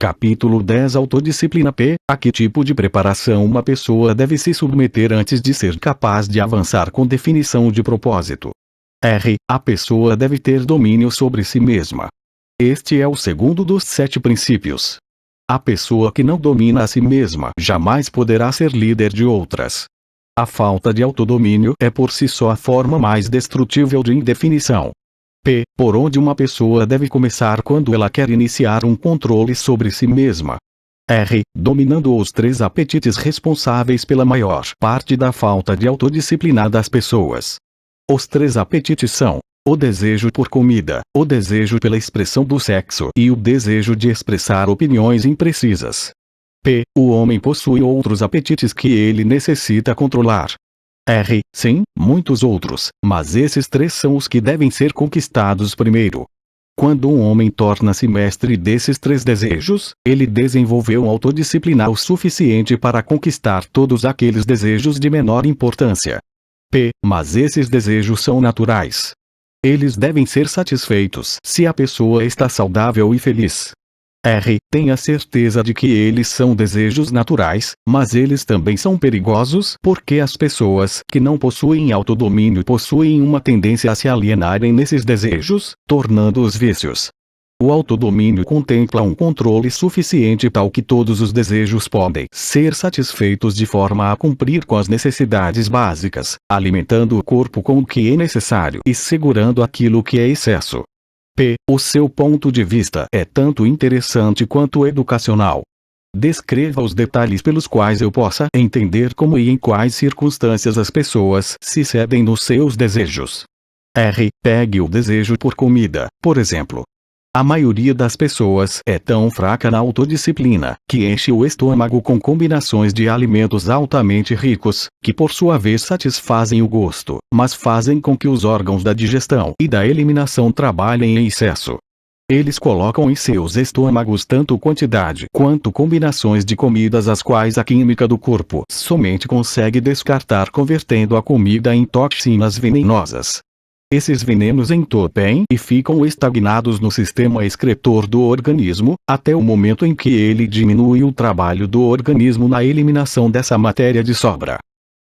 Capítulo 10 Autodisciplina P. A que tipo de preparação uma pessoa deve se submeter antes de ser capaz de avançar com definição de propósito? R. A pessoa deve ter domínio sobre si mesma. Este é o segundo dos 7 princípios. A pessoa que não domina a si mesma jamais poderá ser líder de outras. A falta de autodomínio é por si só a forma mais destrutível de indefinição. P. Por onde uma pessoa deve começar quando ela quer iniciar um controle sobre si mesma. R. Dominando os 3 apetites responsáveis pela maior parte da falta de autodisciplina das pessoas. Os 3 apetites são: o desejo por comida, o desejo pela expressão do sexo e o desejo de expressar opiniões imprecisas. P. O homem possui outros apetites que ele necessita controlar. R. Sim, muitos outros, mas esses 3 são os que devem ser conquistados primeiro. Quando um homem torna-se mestre desses 3 desejos, ele desenvolveu autodisciplina o suficiente para conquistar todos aqueles desejos de menor importância. P. Mas esses desejos são naturais. Eles devem ser satisfeitos se a pessoa está saudável e feliz. R. Tenha certeza de que eles são desejos naturais, mas eles também são perigosos porque as pessoas que não possuem autodomínio possuem uma tendência a se alienarem nesses desejos, tornando-os vícios. O autodomínio contempla um controle suficiente tal que todos os desejos podem ser satisfeitos de forma a cumprir com as necessidades básicas, alimentando o corpo com o que é necessário e segurando aquilo que é excesso. P. O seu ponto de vista é tanto interessante quanto educacional. Descreva os detalhes pelos quais eu possa entender como e em quais circunstâncias as pessoas se cedem nos seus desejos. R. Pegue o desejo por comida, por exemplo. A maioria das pessoas é tão fraca na autodisciplina, que enche o estômago com combinações de alimentos altamente ricos, que por sua vez satisfazem o gosto, mas fazem com que os órgãos da digestão e da eliminação trabalhem em excesso. Eles colocam em seus estômagos tanto quantidade quanto combinações de comidas as quais a química do corpo somente consegue descartar convertendo a comida em toxinas venenosas. Esses venenos entopem e ficam estagnados no sistema excretor do organismo, até o momento em que ele diminui o trabalho do organismo na eliminação dessa matéria de sobra.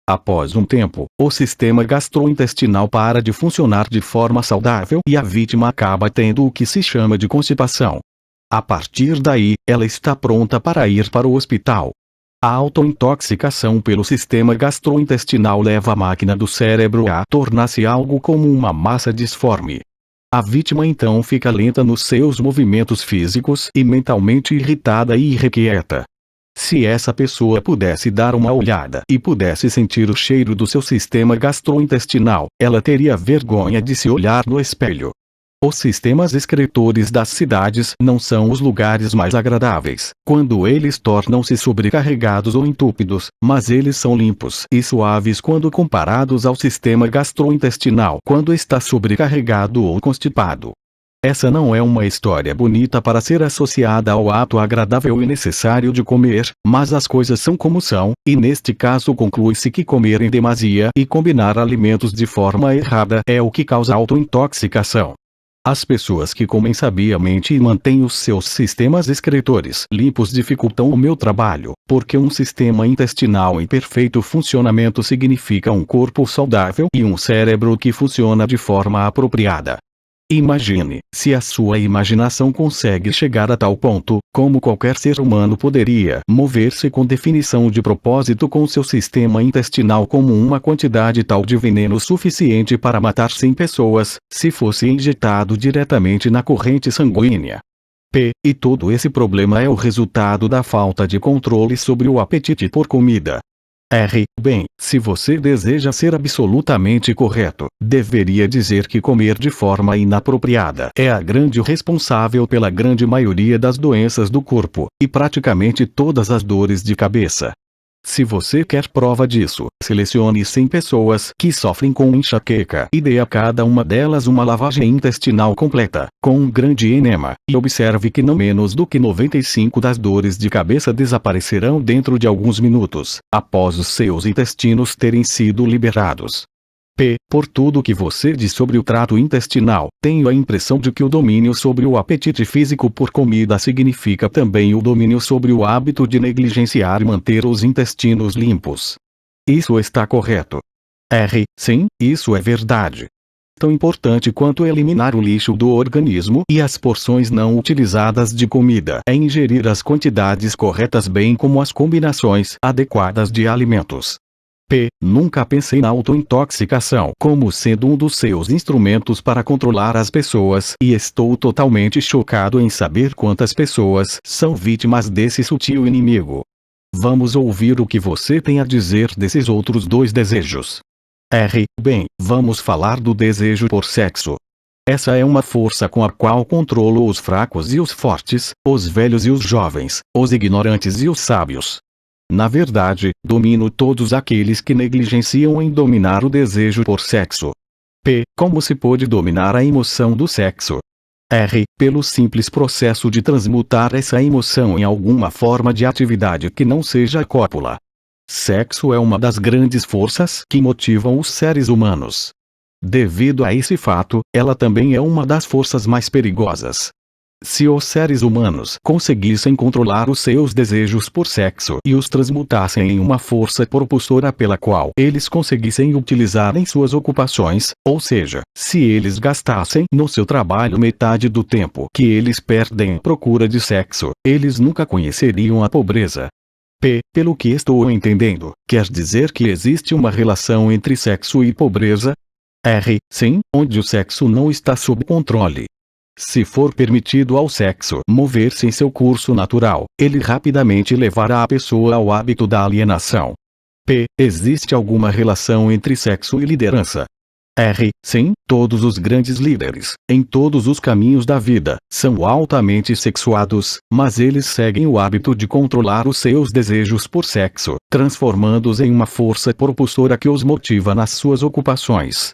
Após um tempo, o sistema gastrointestinal para de funcionar de forma saudável e a vítima acaba tendo o que se chama de constipação. A partir daí, ela está pronta para ir para o hospital. A autointoxicação pelo sistema gastrointestinal leva a máquina do cérebro a tornar-se algo como uma massa disforme. A vítima então fica lenta nos seus movimentos físicos e mentalmente irritada e irrequieta. Se essa pessoa pudesse dar uma olhada e pudesse sentir o cheiro do seu sistema gastrointestinal, ela teria vergonha de se olhar no espelho. Os sistemas excretores das cidades não são os lugares mais agradáveis, quando eles tornam-se sobrecarregados ou entúpidos, mas eles são limpos e suaves quando comparados ao sistema gastrointestinal quando está sobrecarregado ou constipado. Essa não é uma história bonita para ser associada ao ato agradável e necessário de comer, mas as coisas são como são, e neste caso conclui-se que comer em demasia e combinar alimentos de forma errada é o que causa autointoxicação. As pessoas que comem sabiamente e mantêm os seus sistemas excretores limpos dificultam o meu trabalho, porque um sistema intestinal em perfeito funcionamento significa um corpo saudável e um cérebro que funciona de forma apropriada. Imagine, se a sua imaginação consegue chegar a tal ponto, como qualquer ser humano poderia mover-se com definição de propósito com seu sistema intestinal como uma quantidade tal de veneno suficiente para matar 100 pessoas, se fosse injetado diretamente na corrente sanguínea. P. E todo esse problema é o resultado da falta de controle sobre o apetite por comida. R. Bem, se você deseja ser absolutamente correto, deveria dizer que comer de forma inapropriada é a grande responsável pela grande maioria das doenças do corpo, e praticamente todas as dores de cabeça. Se você quer prova disso, selecione 100 pessoas que sofrem com enxaqueca e dê a cada uma delas uma lavagem intestinal completa, com um grande enema, e observe que não menos do que 95 das dores de cabeça desaparecerão dentro de alguns minutos, após os seus intestinos terem sido liberados. Por tudo que você diz sobre o trato intestinal, tenho a impressão de que o domínio sobre o apetite físico por comida significa também o domínio sobre o hábito de negligenciar e manter os intestinos limpos. Isso está correto? Sim, isso é verdade. Tão importante quanto eliminar o lixo do organismo e as porções não utilizadas de comida é ingerir as quantidades corretas bem como as combinações adequadas de alimentos. Nunca pensei na autointoxicação como sendo um dos seus instrumentos para controlar as pessoas e estou totalmente chocado em saber quantas pessoas são vítimas desse sutil inimigo. Vamos ouvir o que você tem a dizer desses outros dois desejos. Bem, vamos falar do desejo por sexo. Essa é uma força com a qual controlo os fracos e os fortes, os velhos e os jovens, os ignorantes e os sábios. Na verdade, domino todos aqueles que negligenciam em dominar o desejo por sexo. Como se pode dominar a emoção do sexo? Pelo simples processo de transmutar essa emoção em alguma forma de atividade que não seja a cópula. Sexo é uma das grandes forças que motivam os seres humanos. Devido a esse fato, ela também é uma das forças mais perigosas. Se os seres humanos conseguissem controlar os seus desejos por sexo e os transmutassem em uma força propulsora pela qual eles conseguissem utilizar em suas ocupações, ou seja, se eles gastassem no seu trabalho metade do tempo que eles perdem em procura de sexo, eles nunca conheceriam a pobreza. Pelo que estou entendendo, quer dizer que existe uma relação entre sexo e pobreza? Sim, onde o sexo não está sob controle. Se for permitido ao sexo mover-se em seu curso natural, ele rapidamente levará a pessoa ao hábito da alienação. Existe alguma relação entre sexo e liderança? Sim, todos os grandes líderes, em todos os caminhos da vida, são altamente sexuados, mas eles seguem o hábito de controlar os seus desejos por sexo, transformando-os em uma força propulsora que os motiva nas suas ocupações.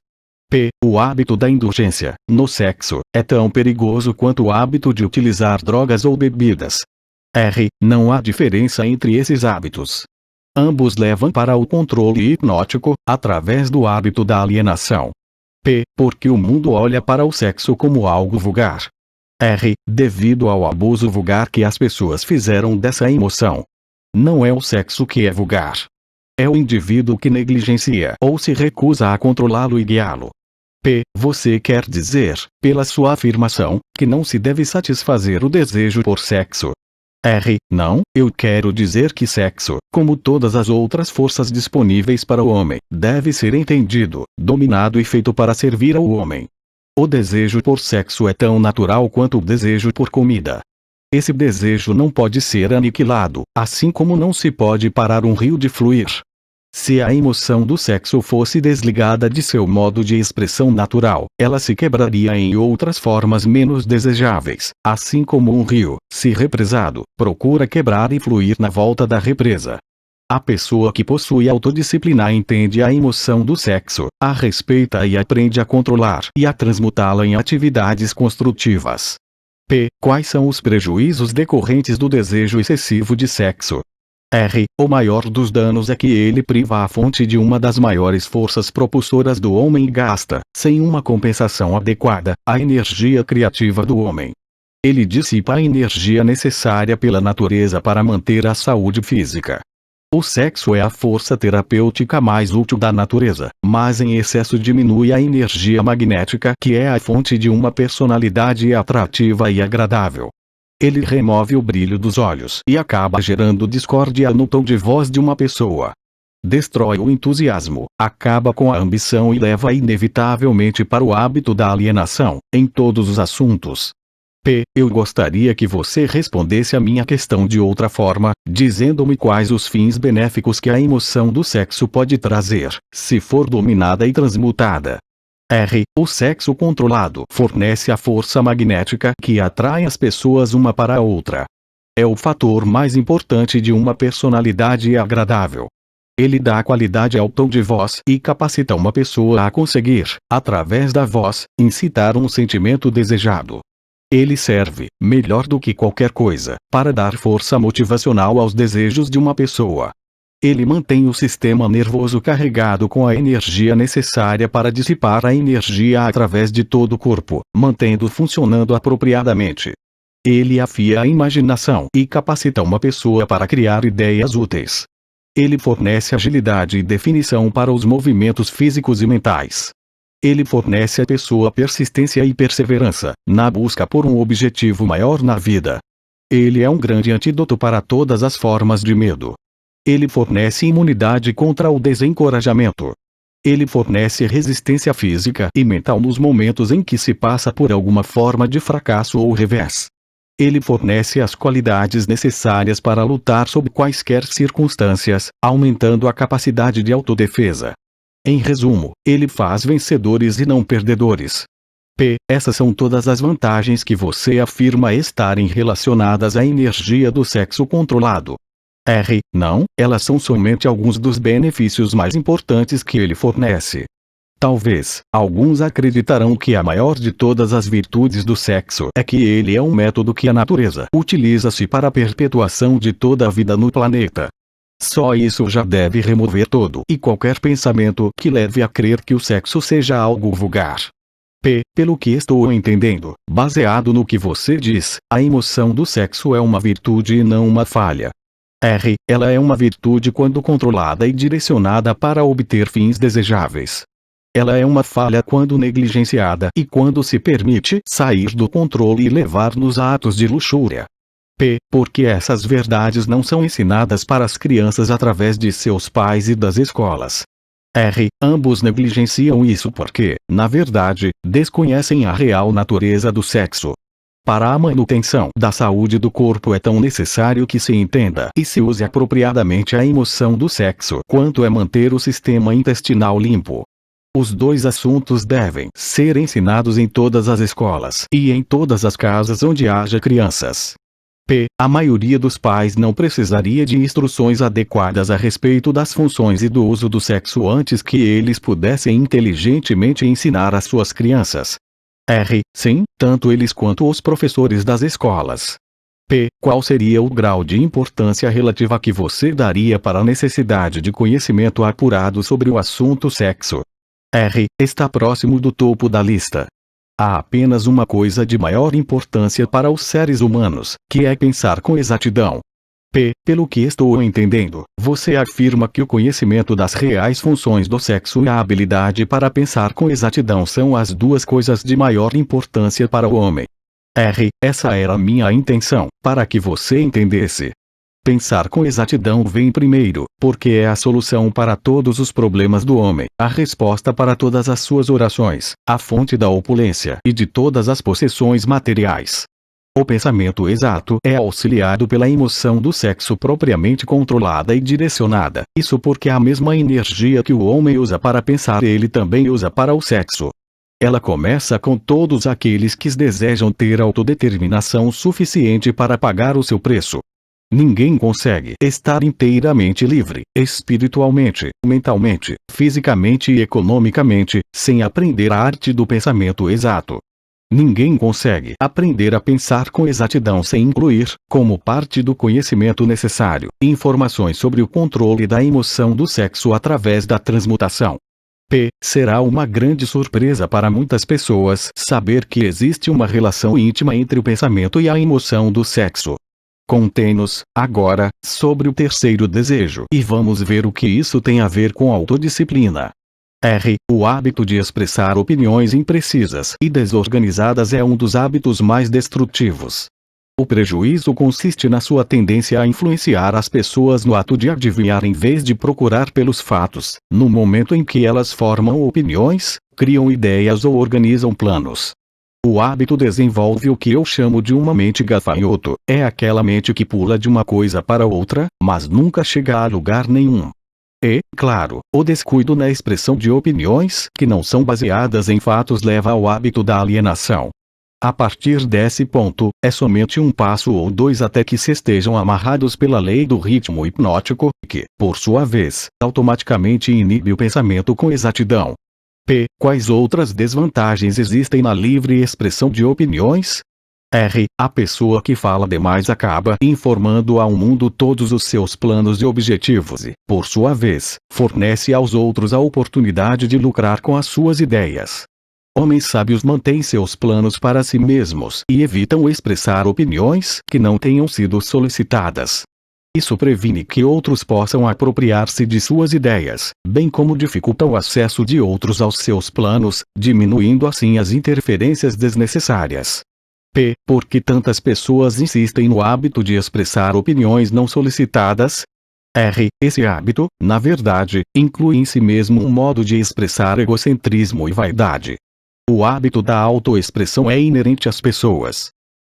O hábito da indulgência, no sexo, é tão perigoso quanto o hábito de utilizar drogas ou bebidas. Não há diferença entre esses hábitos. Ambos levam para o controle hipnótico, através do hábito da alienação. Porque o mundo olha para o sexo como algo vulgar. Devido ao abuso vulgar que as pessoas fizeram dessa emoção. Não é o sexo que é vulgar. É o indivíduo que negligencia ou se recusa a controlá-lo e guiá-lo. Você quer dizer, pela sua afirmação, que não se deve satisfazer o desejo por sexo? Não, eu quero dizer que sexo, como todas as outras forças disponíveis para o homem, deve ser entendido, dominado e feito para servir ao homem. O desejo por sexo é tão natural quanto o desejo por comida. Esse desejo não pode ser aniquilado, assim como não se pode parar um rio de fluir. Se a emoção do sexo fosse desligada de seu modo de expressão natural, ela se quebraria em outras formas menos desejáveis, assim como um rio, se represado, procura quebrar e fluir na volta da represa. A pessoa que possui autodisciplina entende a emoção do sexo, a respeita e aprende a controlar e a transmutá-la em atividades construtivas. Quais são os prejuízos decorrentes do desejo excessivo de sexo? O maior dos danos é que ele priva a fonte de uma das maiores forças propulsoras do homem e gasta, sem uma compensação adequada, a energia criativa do homem. Ele dissipa a energia necessária pela natureza para manter a saúde física. O sexo é a força terapêutica mais útil da natureza, mas em excesso diminui a energia magnética que é a fonte de uma personalidade atrativa e agradável. Ele remove o brilho dos olhos e acaba gerando discórdia no tom de voz de uma pessoa. Destrói o entusiasmo, acaba com a ambição e leva inevitavelmente para o hábito da alienação, em todos os assuntos. Eu gostaria que você respondesse a minha questão de outra forma, dizendo-me quais os fins benéficos que a emoção do sexo pode trazer, se for dominada e transmutada. O sexo controlado fornece a força magnética que atrai as pessoas uma para a outra. É o fator mais importante de uma personalidade agradável. Ele dá qualidade ao tom de voz e capacita uma pessoa a conseguir, através da voz, incitar um sentimento desejado. Ele serve, melhor do que qualquer coisa, para dar força motivacional aos desejos de uma pessoa. Ele mantém o sistema nervoso carregado com a energia necessária para dissipar a energia através de todo o corpo, mantendo funcionando apropriadamente. Ele afia a imaginação e capacita uma pessoa para criar ideias úteis. Ele fornece agilidade e definição para os movimentos físicos e mentais. Ele fornece à pessoa persistência e perseverança, na busca por um objetivo maior na vida. Ele é um grande antídoto para todas as formas de medo. Ele fornece imunidade contra o desencorajamento. Ele fornece resistência física e mental nos momentos em que se passa por alguma forma de fracasso ou revés. Ele fornece as qualidades necessárias para lutar sob quaisquer circunstâncias, aumentando a capacidade de autodefesa. Em resumo, ele faz vencedores e não perdedores. Essas são todas as vantagens que você afirma estarem relacionadas à energia do sexo controlado. Não, elas são somente alguns dos benefícios mais importantes que ele fornece. Talvez, alguns acreditarão que a maior de todas as virtudes do sexo é que ele é um método que a natureza utiliza-se para a perpetuação de toda a vida no planeta. Só isso já deve remover todo e qualquer pensamento que leve a crer que o sexo seja algo vulgar. Pelo que estou entendendo, baseado no que você diz, a emoção do sexo é uma virtude e não uma falha. Ela é uma virtude quando controlada e direcionada para obter fins desejáveis. Ela é uma falha quando negligenciada e quando se permite sair do controle e levar-nos a atos de luxúria. Porque essas verdades não são ensinadas para as crianças através de seus pais e das escolas. Ambos negligenciam isso porque, na verdade, desconhecem a real natureza do sexo. Para a manutenção da saúde do corpo é tão necessário que se entenda e se use apropriadamente a emoção do sexo quanto é manter o sistema intestinal limpo. Os dois assuntos devem ser ensinados em todas as escolas e em todas as casas onde haja crianças. A maioria dos pais não precisaria de instruções adequadas a respeito das funções e do uso do sexo antes que eles pudessem inteligentemente ensinar às suas crianças. Sim, tanto eles quanto os professores das escolas. Qual seria o grau de importância relativa que você daria para a necessidade de conhecimento apurado sobre o assunto sexo? Está próximo do topo da lista. Há apenas uma coisa de maior importância para os seres humanos, que é pensar com exatidão. Pelo que estou entendendo, você afirma que o conhecimento das reais funções do sexo e a habilidade para pensar com exatidão são as duas coisas de maior importância para o homem. Essa era a minha intenção, para que você entendesse. Pensar com exatidão vem primeiro, porque é a solução para todos os problemas do homem, a resposta para todas as suas orações, a fonte da opulência e de todas as possessões materiais. O pensamento exato é auxiliado pela emoção do sexo propriamente controlada e direcionada, isso porque a mesma energia que o homem usa para pensar ele também usa para o sexo. Ela começa com todos aqueles que desejam ter autodeterminação suficiente para pagar o seu preço. Ninguém consegue estar inteiramente livre, espiritualmente, mentalmente, fisicamente e economicamente, sem aprender a arte do pensamento exato. Ninguém consegue aprender a pensar com exatidão sem incluir, como parte do conhecimento necessário, informações sobre o controle da emoção do sexo através da transmutação. Será uma grande surpresa para muitas pessoas saber que existe uma relação íntima entre o pensamento e a emoção do sexo. Contém-nos, agora, sobre o terceiro desejo e vamos ver o que isso tem a ver com autodisciplina. O hábito de expressar opiniões imprecisas e desorganizadas é um dos hábitos mais destrutivos. O prejuízo consiste na sua tendência a influenciar as pessoas no ato de adivinhar em vez de procurar pelos fatos, no momento em que elas formam opiniões, criam ideias ou organizam planos. O hábito desenvolve o que eu chamo de uma mente gafanhoto, é aquela mente que pula de uma coisa para outra, mas nunca chega a lugar nenhum. E, claro, o descuido na expressão de opiniões que não são baseadas em fatos leva ao hábito da alienação. A partir desse ponto, é somente um passo ou dois até que se estejam amarrados pela lei do ritmo hipnótico, que, por sua vez, automaticamente inibe o pensamento com exatidão. Quais outras desvantagens existem na livre expressão de opiniões? R. A pessoa que fala demais acaba informando ao mundo todos os seus planos e objetivos e, por sua vez, fornece aos outros a oportunidade de lucrar com as suas ideias. Homens sábios mantêm seus planos para si mesmos e evitam expressar opiniões que não tenham sido solicitadas. Isso previne que outros possam apropriar-se de suas ideias, bem como dificulta o acesso de outros aos seus planos, diminuindo assim as interferências desnecessárias. P. Por que tantas pessoas insistem no hábito de expressar opiniões não solicitadas? R. Esse hábito, na verdade, inclui em si mesmo um modo de expressar egocentrismo e vaidade. O hábito da autoexpressão é inerente às pessoas.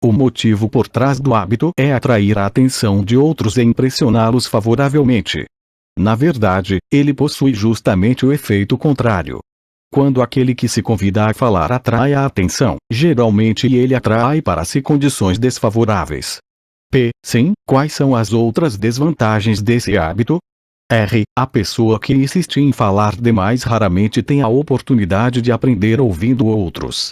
O motivo por trás do hábito é atrair a atenção de outros e impressioná-los favoravelmente. Na verdade, ele possui justamente o efeito contrário. Quando aquele que se convida a falar atrai a atenção, geralmente ele atrai para si condições desfavoráveis. P. Sim, quais são as outras desvantagens desse hábito? R. A pessoa que insiste em falar demais raramente tem a oportunidade de aprender ouvindo outros.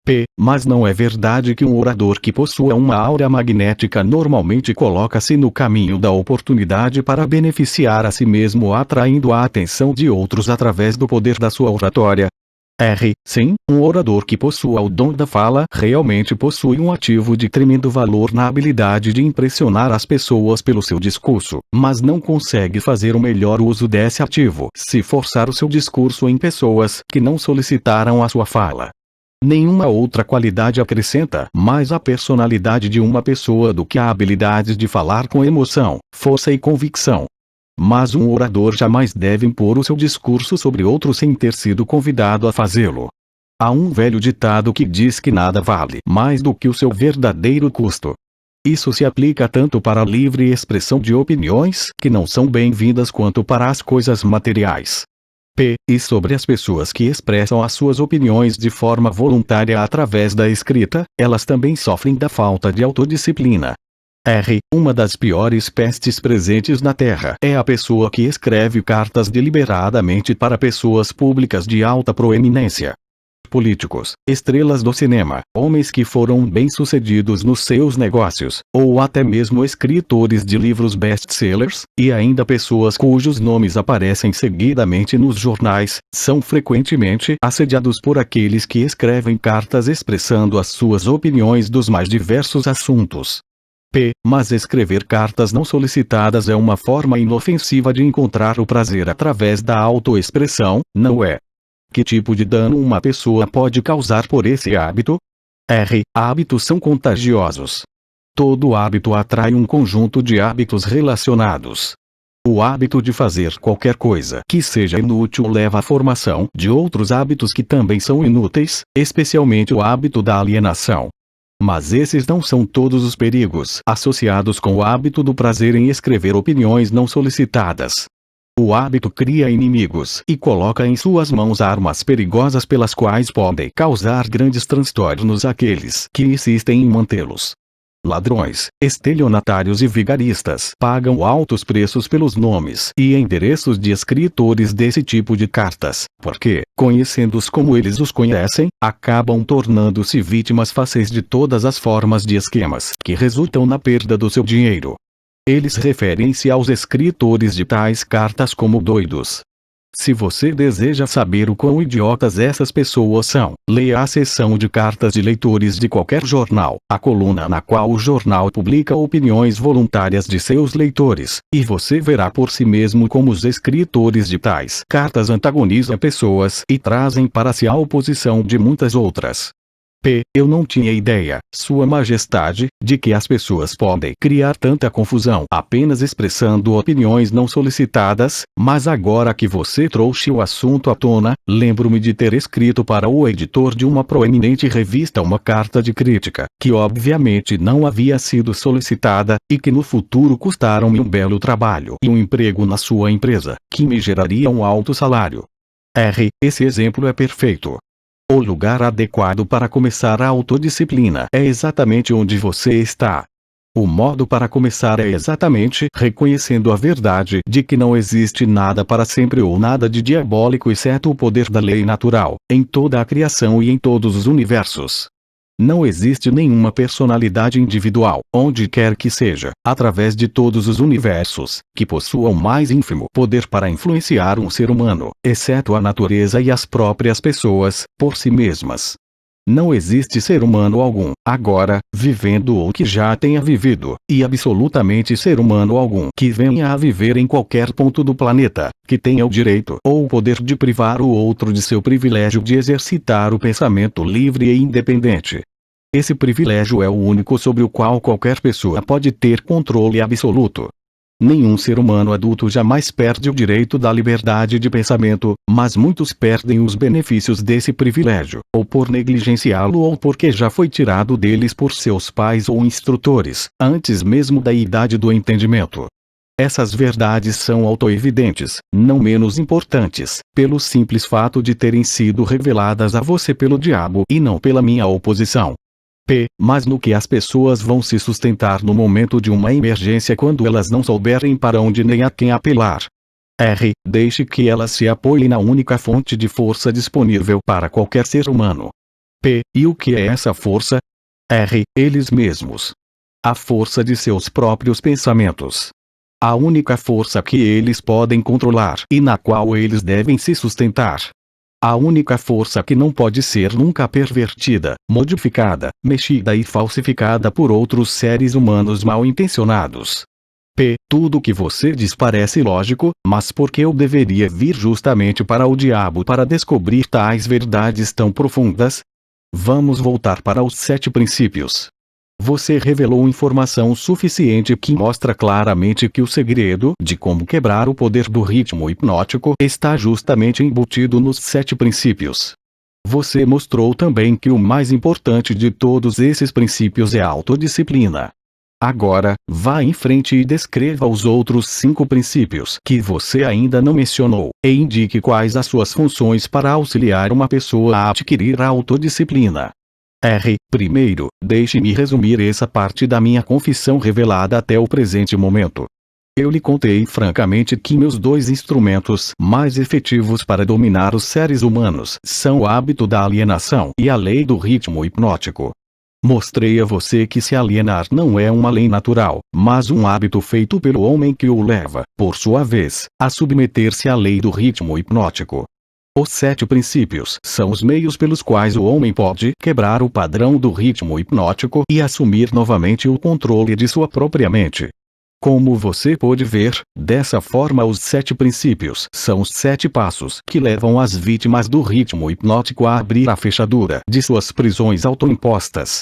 P. Mas não é verdade que um orador que possua uma aura magnética normalmente coloca-se no caminho da oportunidade para beneficiar a si mesmo atraindo a atenção de outros através do poder da sua oratória? R. Sim, um orador que possua o dom da fala realmente possui um ativo de tremendo valor na habilidade de impressionar as pessoas pelo seu discurso, mas não consegue fazer o melhor uso desse ativo se forçar o seu discurso em pessoas que não solicitaram a sua fala. Nenhuma outra qualidade acrescenta mais a personalidade de uma pessoa do que a habilidade de falar com emoção, força e convicção. Mas um orador jamais deve impor o seu discurso sobre outro sem ter sido convidado a fazê-lo. Há um velho ditado que diz que nada vale mais do que o seu verdadeiro custo. Isso se aplica tanto para a livre expressão de opiniões que não são bem-vindas quanto para as coisas materiais. P. E sobre as pessoas que expressam as suas opiniões de forma voluntária através da escrita, elas também sofrem da falta de autodisciplina. R. Uma das piores pestes presentes na Terra é a pessoa que escreve cartas deliberadamente para pessoas públicas de alta proeminência. Políticos, estrelas do cinema, homens que foram bem-sucedidos nos seus negócios, ou até mesmo escritores de livros best-sellers, e ainda pessoas cujos nomes aparecem seguidamente nos jornais, são frequentemente assediados por aqueles que escrevem cartas expressando as suas opiniões dos mais diversos assuntos. P. Mas escrever cartas não solicitadas é uma forma inofensiva de encontrar o prazer através da autoexpressão, não é? Que tipo de dano uma pessoa pode causar por esse hábito? R. Hábitos são contagiosos. Todo hábito atrai um conjunto de hábitos relacionados. O hábito de fazer qualquer coisa que seja inútil leva à formação de outros hábitos que também são inúteis, especialmente o hábito da alienação. Mas esses não são todos os perigos associados com o hábito do prazer em escrever opiniões não solicitadas. O hábito cria inimigos e coloca em suas mãos armas perigosas pelas quais podem causar grandes transtornos àqueles que insistem em mantê-los. Ladrões, estelionatários e vigaristas pagam altos preços pelos nomes e endereços de escritores desse tipo de cartas, porque, conhecendo-os como eles os conhecem, acabam tornando-se vítimas fáceis de todas as formas de esquemas que resultam na perda do seu dinheiro. Eles referem-se aos escritores de tais cartas como doidos. Se você deseja saber o quão idiotas essas pessoas são, leia a seção de cartas de leitores de qualquer jornal, a coluna na qual o jornal publica opiniões voluntárias de seus leitores, e você verá por si mesmo como os escritores de tais cartas antagonizam pessoas e trazem para si a oposição de muitas outras. P. Eu não tinha ideia, Sua Majestade, de que as pessoas podem criar tanta confusão apenas expressando opiniões não solicitadas, mas agora que você trouxe o assunto à tona, lembro-me de ter escrito para o editor de uma proeminente revista uma carta de crítica, que obviamente não havia sido solicitada, e que no futuro custaram-me um belo trabalho e um emprego na sua empresa, que me geraria um alto salário. R. Esse exemplo é perfeito. O lugar adequado para começar a autodisciplina é exatamente onde você está. O modo para começar é exatamente reconhecendo a verdade de que não existe nada para sempre ou nada de diabólico exceto o poder da lei natural, em toda a criação e em todos os universos. Não existe nenhuma personalidade individual, onde quer que seja, através de todos os universos, que possua o mais ínfimo poder para influenciar um ser humano, exceto a natureza e as próprias pessoas, por si mesmas. Não existe ser humano algum, agora, vivendo ou que já tenha vivido, e absolutamente ser humano algum que venha a viver em qualquer ponto do planeta, que tenha o direito ou o poder de privar o outro de seu privilégio de exercitar o pensamento livre e independente. Esse privilégio é o único sobre o qual qualquer pessoa pode ter controle absoluto. Nenhum ser humano adulto jamais perde o direito da liberdade de pensamento, mas muitos perdem os benefícios desse privilégio, ou por negligenciá-lo ou porque já foi tirado deles por seus pais ou instrutores, antes mesmo da idade do entendimento. Essas verdades são autoevidentes, não menos importantes, pelo simples fato de terem sido reveladas a você pelo diabo e não pela minha oposição. Mas no que as pessoas vão se sustentar no momento de uma emergência quando elas não souberem para onde nem a quem apelar? Deixe que elas se apoiem na única fonte de força disponível para qualquer ser humano. E o que é essa força? Eles mesmos. A força de seus próprios pensamentos. A única força que eles podem controlar e na qual eles devem se sustentar. A única força que não pode ser nunca pervertida, modificada, mexida e falsificada por outros seres humanos mal intencionados. Tudo o que você diz parece lógico, mas por que eu deveria vir justamente para o diabo para descobrir tais verdades tão profundas? Vamos voltar para os 7 princípios. Você revelou informação suficiente que mostra claramente que o segredo de como quebrar o poder do ritmo hipnótico está justamente embutido nos 7 princípios. Você mostrou também que o mais importante de todos esses princípios é a autodisciplina. Agora, vá em frente e descreva os outros 5 princípios que você ainda não mencionou, e indique quais as suas funções para auxiliar uma pessoa a adquirir a autodisciplina. Primeiro, deixe-me resumir essa parte da minha confissão revelada até o presente momento. Eu lhe contei francamente que meus 2 instrumentos mais efetivos para dominar os seres humanos são o hábito da alienação e a lei do ritmo hipnótico. Mostrei a você que se alienar não é uma lei natural, mas um hábito feito pelo homem que o leva, por sua vez, a submeter-se à lei do ritmo hipnótico. Os 7 princípios são os meios pelos quais o homem pode quebrar o padrão do ritmo hipnótico e assumir novamente o controle de sua própria mente. Como você pôde ver, dessa forma os 7 princípios são os 7 passos que levam as vítimas do ritmo hipnótico a abrir a fechadura de suas prisões autoimpostas.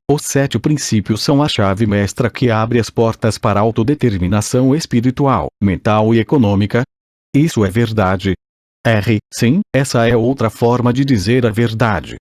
Os 7 princípios são a chave mestra que abre as portas para a autodeterminação espiritual, mental e econômica. Isso é verdade. Sim, essa é outra forma de dizer a verdade.